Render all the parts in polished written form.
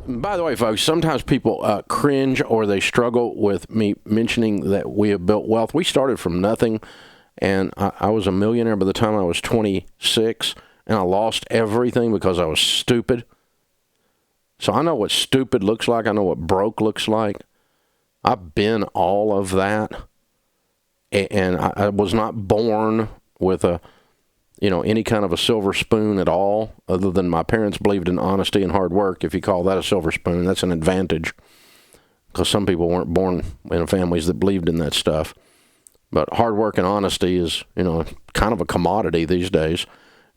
By the way, folks, sometimes people cringe or they struggle with me mentioning that we have built wealth. We started from nothing, and I was a millionaire by the time I was 26, and I lost everything because I was stupid. So I know what stupid looks like. I know what broke looks like. I've been all of that, and I was not born with any kind of a silver spoon at all, other than my parents believed in honesty and hard work. If you call that a silver spoon, that's an advantage, because some people weren't born in families that believed in that stuff. But hard work and honesty is, kind of a commodity these days.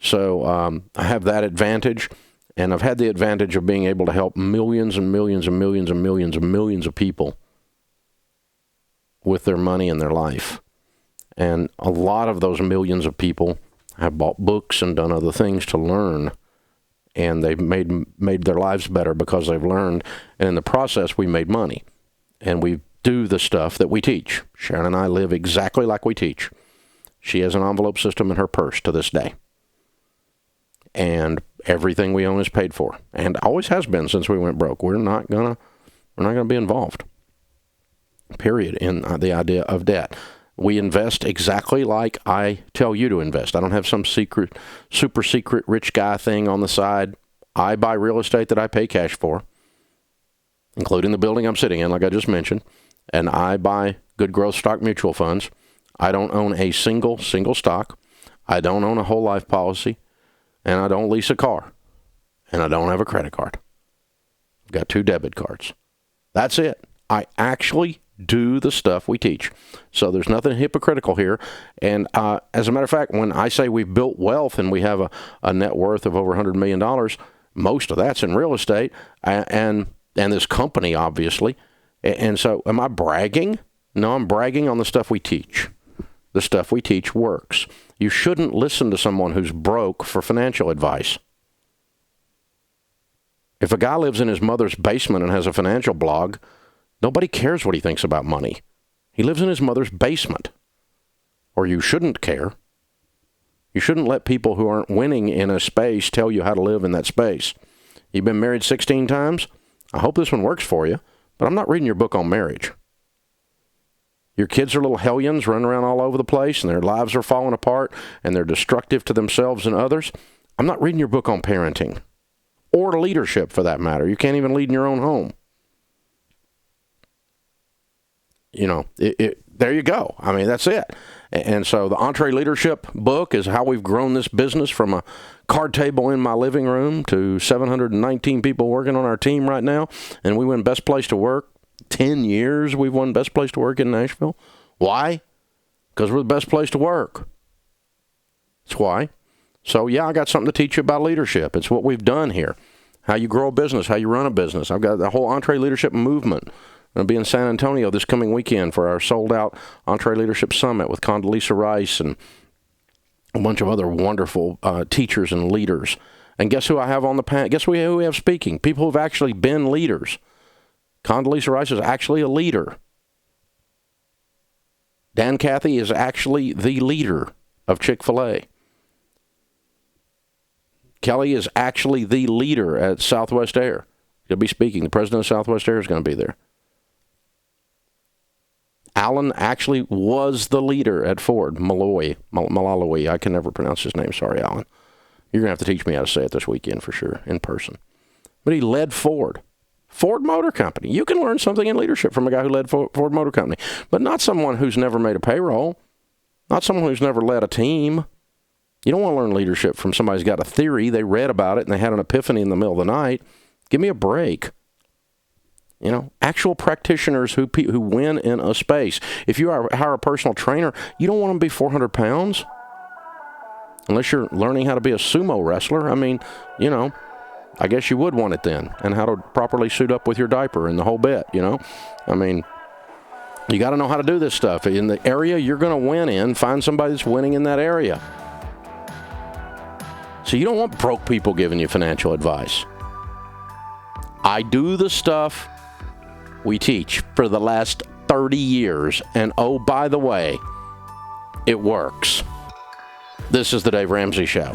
So I have that advantage, and I've had the advantage of being able to help millions and millions and millions and millions and millions of people with their money and their life. And a lot of those millions of people have bought books and done other things to learn, and they've made their lives better because they've learned. And in the process, we made money, and we do the stuff that we teach. Sharon and I live exactly like we teach. She has an envelope system in her purse to this day, and everything we own is paid for, and always has been since we went broke. We're not gonna be involved, period, in the idea of debt. We invest exactly like I tell you to invest. I don't have some super secret rich guy thing on the side. I buy real estate that I pay cash for, including the building I'm sitting in, like I just mentioned. And I buy good growth stock mutual funds. I don't own a single stock. I don't own a whole life policy. And I don't lease a car. And I don't have a credit card. I've got 2 debit cards. That's it. I actually do the stuff we teach. So there's nothing hypocritical here. And as a matter of fact, when I say we've built wealth and we have a net worth of over $100 million, most of that's in real estate and this company, obviously. And so am I bragging? No, I'm bragging on the stuff we teach. The stuff we teach works. You shouldn't listen to someone who's broke for financial advice. If a guy lives in his mother's basement and has a financial blog, nobody cares what he thinks about money. He lives in his mother's basement. Or you shouldn't care. You shouldn't let people who aren't winning in a space tell you how to live in that space. You've been married 16 times? I hope this one works for you, but I'm not reading your book on marriage. Your kids are little hellions running around all over the place, and their lives are falling apart, and they're destructive to themselves and others. I'm not reading your book on parenting. Or leadership, for that matter. You can't even lead in your own home. There you go. I mean, that's it. And so the Entree Leadership book is how we've grown this business from a card table in my living room to 719 people working on our team right now. And we win Best Place to Work. 10 years we've won Best Place to Work in Nashville. Why? Because we're the best place to work. That's why. So, yeah, I got something to teach you about leadership. It's what we've done here. How you grow a business, how you run a business. I've got the whole Entree Leadership movement. I'm going to be in San Antonio this coming weekend for our sold-out Entree Leadership Summit with Condoleezza Rice and a bunch of other wonderful teachers and leaders. And guess who I have on the panel? Guess who we have speaking? People who have actually been leaders. Condoleezza Rice is actually a leader. Dan Cathy is actually the leader of Chick-fil-A. Kelly is actually the leader at Southwest Air. He'll be speaking. The president of Southwest Air is going to be there. Alan actually was the leader at Ford. Malaloy. I can never pronounce his name. Sorry, Alan. You're going to have to teach me how to say it this weekend for sure, in person. But he led Ford. Ford Motor Company. You can learn something in leadership from a guy who led Ford Motor Company. But not someone who's never made a payroll. Not someone who's never led a team. You don't want to learn leadership from somebody who's got a theory. They read about it and they had an epiphany in the middle of the night. Give me a break. Actual practitioners who win in a space. If you hire a personal trainer, you don't want them to be 400 pounds. Unless you're learning how to be a sumo wrestler. I mean, I guess you would want it then. And how to properly suit up with your diaper and the whole bit, I mean, you got to know how to do this stuff. In the area you're going to win in, find somebody that's winning in that area. So you don't want broke people giving you financial advice. I do the stuff we teach for the last 30 years. And oh, by the way, it works. This is the Dave Ramsey Show.